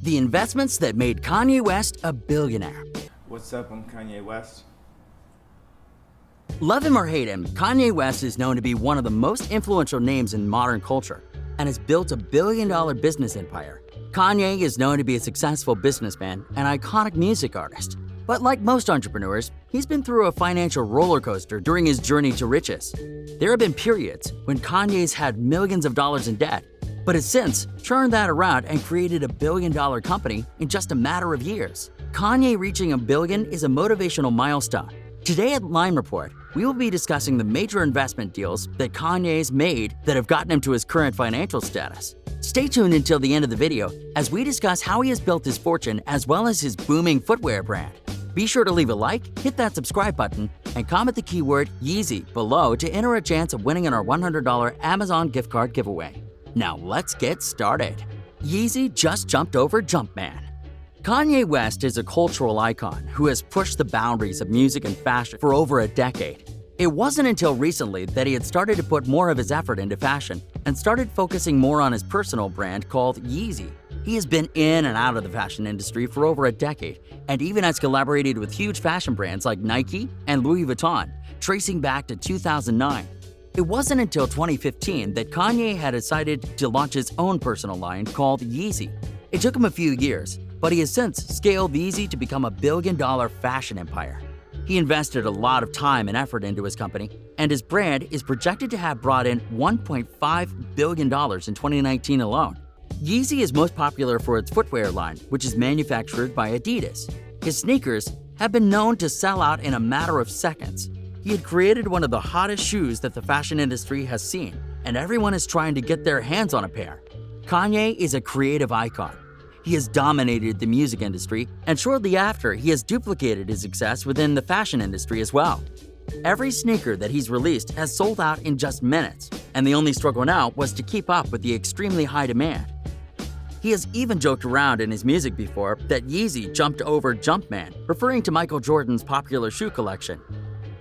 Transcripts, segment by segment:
The investments that made Kanye West a billionaire. What's up? I'm Kanye West. Love him or hate him, Kanye West is known to be one of the most influential names in modern culture and has built a billion-dollar business empire. Kanye is known to be a successful businessman and iconic music artist. But like most entrepreneurs, he's been through a financial roller coaster during his journey to riches. There have been periods when Kanye's had millions of dollars in debt, but has since turned that around and created a billion-dollar company in just a matter of years. Kanye reaching $1 billion is a motivational milestone. Today at Lime Report, we will be discussing the major investment deals that Kanye's made that have gotten him to his current financial status. Stay tuned until the end of the video as we discuss how he has built his fortune as well as his booming footwear brand. Be sure to leave a like, hit that subscribe button, and comment the keyword Yeezy below to enter a chance of winning in our $100 Amazon gift card giveaway. Now let's get started. Yeezy just jumped over Jumpman. Kanye West is a cultural icon who has pushed the boundaries of music and fashion for over a decade. It wasn't until recently that he had started to put more of his effort into fashion and started focusing more on his personal brand called Yeezy. He has been in and out of the fashion industry for over a decade and even has collaborated with huge fashion brands like Nike and Louis Vuitton, tracing back to 2009. It wasn't until 2015 that Kanye had decided to launch his own personal line called Yeezy. It took him a few years, but he has since scaled Yeezy to become a billion-dollar fashion empire. He invested a lot of time and effort into his company, and his brand is projected to have brought in $1.5 billion in 2019 alone. Yeezy is most popular for its footwear line, which is manufactured by Adidas. His sneakers have been known to sell out in a matter of seconds. He had created one of the hottest shoes that the fashion industry has seen, and everyone is trying to get their hands on a pair. Kanye is a creative icon. He has dominated the music industry, and shortly after, he has duplicated his success within the fashion industry as well. Every sneaker that he's released has sold out in just minutes, and the only struggle now was to keep up with the extremely high demand. He has even joked around in his music before that Yeezy jumped over Jumpman, referring to Michael Jordan's popular shoe collection.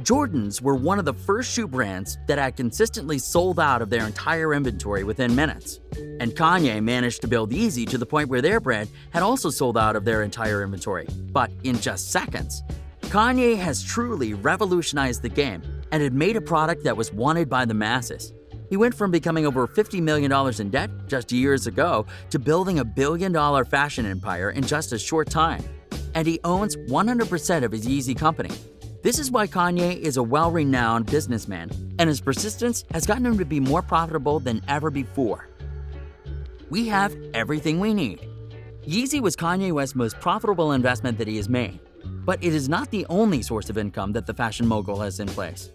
Jordans were one of the first shoe brands that had consistently sold out of their entire inventory within minutes. And Kanye managed to build Yeezy to the point where their brand had also sold out of their entire inventory, but in just seconds. Kanye has truly revolutionized the game and had made a product that was wanted by the masses. He went from becoming over $50 million in debt just years ago to building a billion-dollar fashion empire in just a short time. And he owns 100% of his Yeezy company. This is why Kanye is a well-renowned businessman, and his persistence has gotten him to be more profitable than ever before. We have everything we need. Yeezy was Kanye West's most profitable investment that he has made, but it is not the only source of income that the fashion mogul has in place.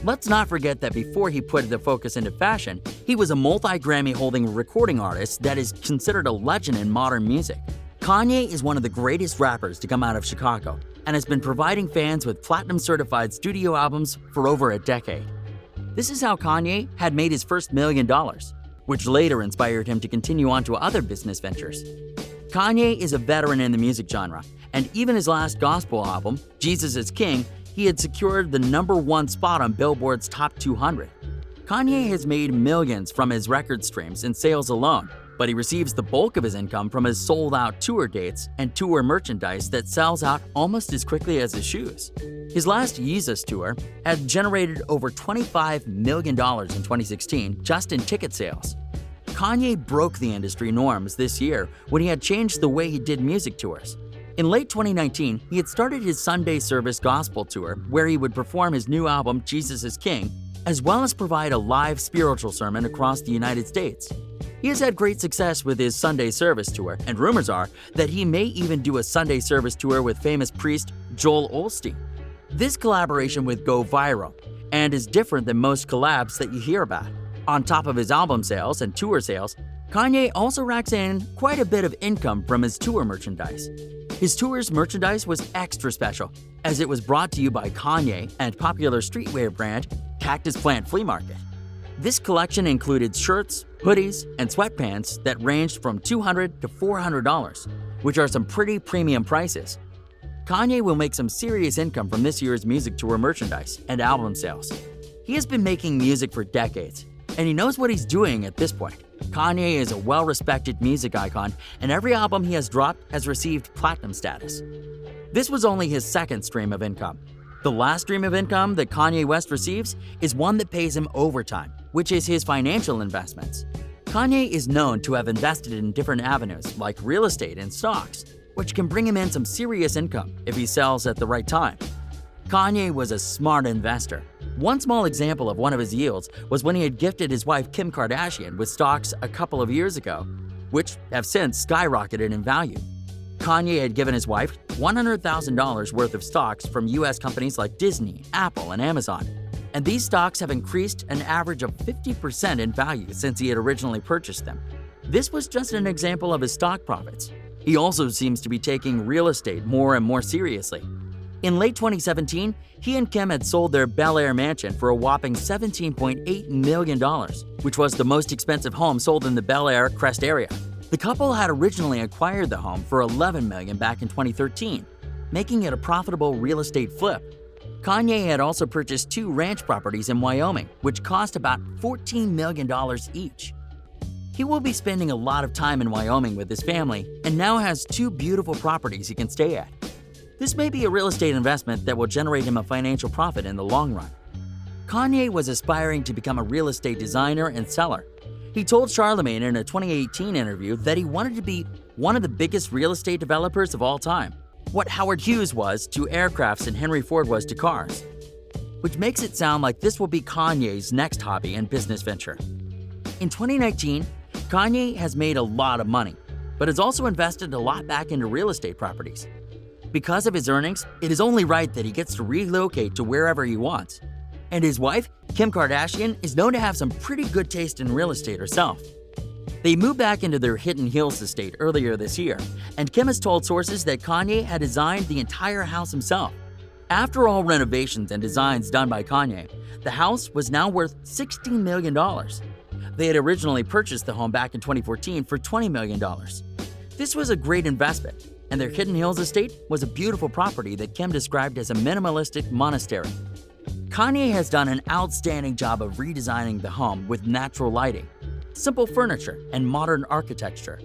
Let's not forget that before he put the focus into fashion, he was a multi-Grammy-holding recording artist that is considered a legend in modern music. Kanye is one of the greatest rappers to come out of Chicago and has been providing fans with platinum-certified studio albums for over a decade. This is how Kanye had made his first $1 million, which later inspired him to continue on to other business ventures. Kanye is a veteran in the music genre, and even his last gospel album, Jesus is King, he had secured the #1 spot on Billboard's Top 200. Kanye has made millions from his record streams and sales alone, but he receives the bulk of his income from his sold-out tour dates and tour merchandise that sells out almost as quickly as his shoes. His last Yeezus tour had generated over $25 million in 2016 just in ticket sales. Kanye broke the industry norms this year when he had changed the way he did music tours. In late 2019, he had started his Sunday Service Gospel Tour, where he would perform his new album, Jesus is King, as well as provide a live spiritual sermon across the United States. He has had great success with his Sunday Service Tour, and rumors are that he may even do a Sunday Service Tour with famous priest Joel Osteen. This collaboration would go viral, and is different than most collabs that you hear about. On top of his album sales and tour sales, Kanye also racks in quite a bit of income from his tour merchandise. His tour's merchandise was extra special, as it was brought to you by Kanye and popular streetwear brand Cactus Plant Flea Market. This collection included shirts, hoodies, and sweatpants that ranged from $200 to $400, which are some pretty premium prices. Kanye will make some serious income from this year's music tour merchandise and album sales. He has been making music for decades. And he knows what he's doing at this point. Kanye is a well-respected music icon, and every album he has dropped has received platinum status. This was only his second stream of income. The last stream of income that Kanye West receives is one that pays him overtime, which is his financial investments. Kanye is known to have invested in different avenues like real estate and stocks, which can bring him in some serious income if he sells at the right time. Kanye was a smart investor. One small example of one of his yields was when he had gifted his wife Kim Kardashian with stocks a couple of years ago, which have since skyrocketed in value. Kanye had given his wife $100,000 worth of stocks from US companies like Disney, Apple, and Amazon, and these stocks have increased an average of 50% in value since he had originally purchased them. This was just an example of his stock profits. He also seems to be taking real estate more and more seriously. In late 2017, he and Kim had sold their Bel Air mansion for a whopping $17.8 million, which was the most expensive home sold in the Bel Air Crest area. The couple had originally acquired the home for $11 million back in 2013, making it a profitable real estate flip. Kanye had also purchased 2 ranch properties in Wyoming, which cost about $14 million each. He will be spending a lot of time in Wyoming with his family and now has 2 beautiful properties he can stay at. This may be a real estate investment that will generate him a financial profit in the long run. Kanye was aspiring to become a real estate designer and seller. He told Charlemagne in a 2018 interview that he wanted to be one of the biggest real estate developers of all time, what Howard Hughes was to aircrafts and Henry Ford was to cars, which makes it sound like this will be Kanye's next hobby and business venture. In 2019, Kanye has made a lot of money, but has also invested a lot back into real estate properties. Because of his earnings, it is only right that he gets to relocate to wherever he wants. And his wife, Kim Kardashian, is known to have some pretty good taste in real estate herself. They moved back into their Hidden Hills estate earlier this year, and Kim has told sources that Kanye had designed the entire house himself. After all renovations and designs done by Kanye, the house was now worth $16 million. They had originally purchased the home back in 2014 for $20 million. This was a great investment, and their Hidden Hills estate was a beautiful property that Kim described as a minimalistic monastery. Kanye has done an outstanding job of redesigning the home with natural lighting, simple furniture, and modern architecture.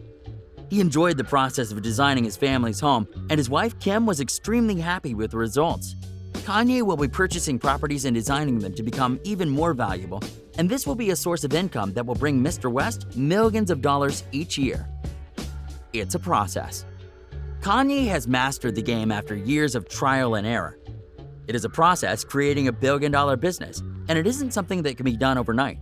He enjoyed the process of designing his family's home, and his wife Kim was extremely happy with the results. Kanye will be purchasing properties and designing them to become even more valuable, and this will be a source of income that will bring Mr. West millions of dollars each year. It's a process. Kanye has mastered the game after years of trial and error. It is a process creating a billion-dollar business, and it isn't something that can be done overnight.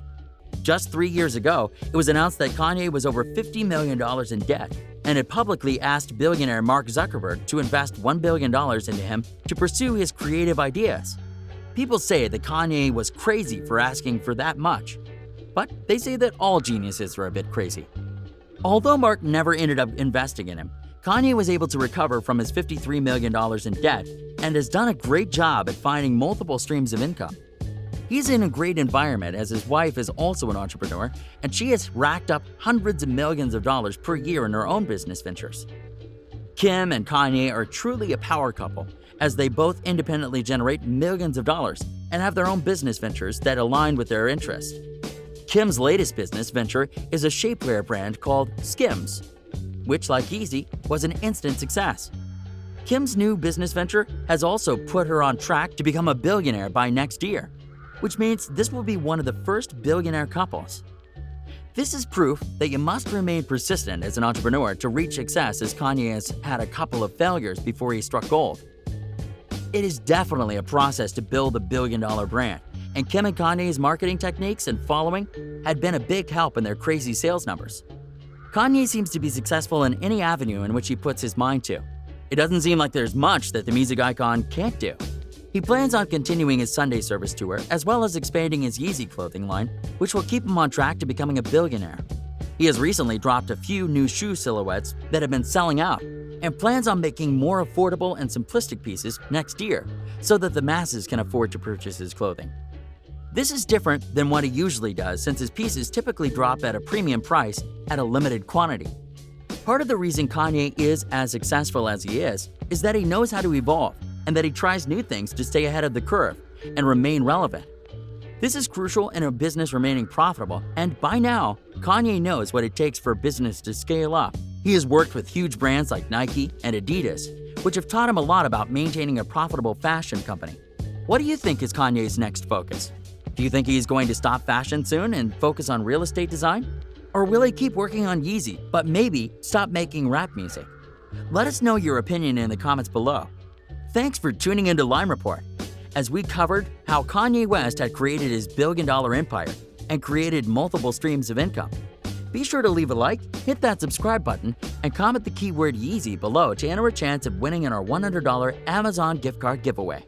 Just 3 years ago, it was announced that Kanye was over $50 million in debt and had publicly asked billionaire Mark Zuckerberg to invest $1 billion into him to pursue his creative ideas. People say that Kanye was crazy for asking for that much, but they say that all geniuses are a bit crazy. Although Mark never ended up investing in him, Kanye was able to recover from his $53 million in debt and has done a great job at finding multiple streams of income. He's in a great environment as his wife is also an entrepreneur, and she has racked up hundreds of millions of dollars per year in her own business ventures. Kim and Kanye are truly a power couple, as they both independently generate millions of dollars and have their own business ventures that align with their interests. Kim's latest business venture is a shapewear brand called Skims, which, like Yeezy, was an instant success. Kim's new business venture has also put her on track to become a billionaire by next year, which means this will be one of the first billionaire couples. This is proof that you must remain persistent as an entrepreneur to reach success, as Kanye has had a couple of failures before he struck gold. It is definitely a process to build a billion-dollar brand, and Kim and Kanye's marketing techniques and following had been a big help in their crazy sales numbers. Kanye seems to be successful in any avenue in which he puts his mind to. It doesn't seem like there's much that the music icon can't do. He plans on continuing his Sunday service tour as well as expanding his Yeezy clothing line, which will keep him on track to becoming a billionaire. He has recently dropped a few new shoe silhouettes that have been selling out and plans on making more affordable and simplistic pieces next year so that the masses can afford to purchase his clothing. This is different than what he usually does, since his pieces typically drop at a premium price at a limited quantity. Part of the reason Kanye is as successful as he is that he knows how to evolve and that he tries new things to stay ahead of the curve and remain relevant. This is crucial in a business remaining profitable, and by now, Kanye knows what it takes for a business to scale up. He has worked with huge brands like Nike and Adidas, which have taught him a lot about maintaining a profitable fashion company. What do you think is Kanye's next focus? Do you think he's going to stop fashion soon and focus on real estate design? Or will he keep working on Yeezy, but maybe stop making rap music? Let us know your opinion in the comments below. Thanks for tuning into Lime Report, as we covered how Kanye West had created his billion-dollar empire and created multiple streams of income. Be sure to leave a like, hit that subscribe button, and comment the keyword Yeezy below to enter a chance of winning in our $100 Amazon gift card giveaway.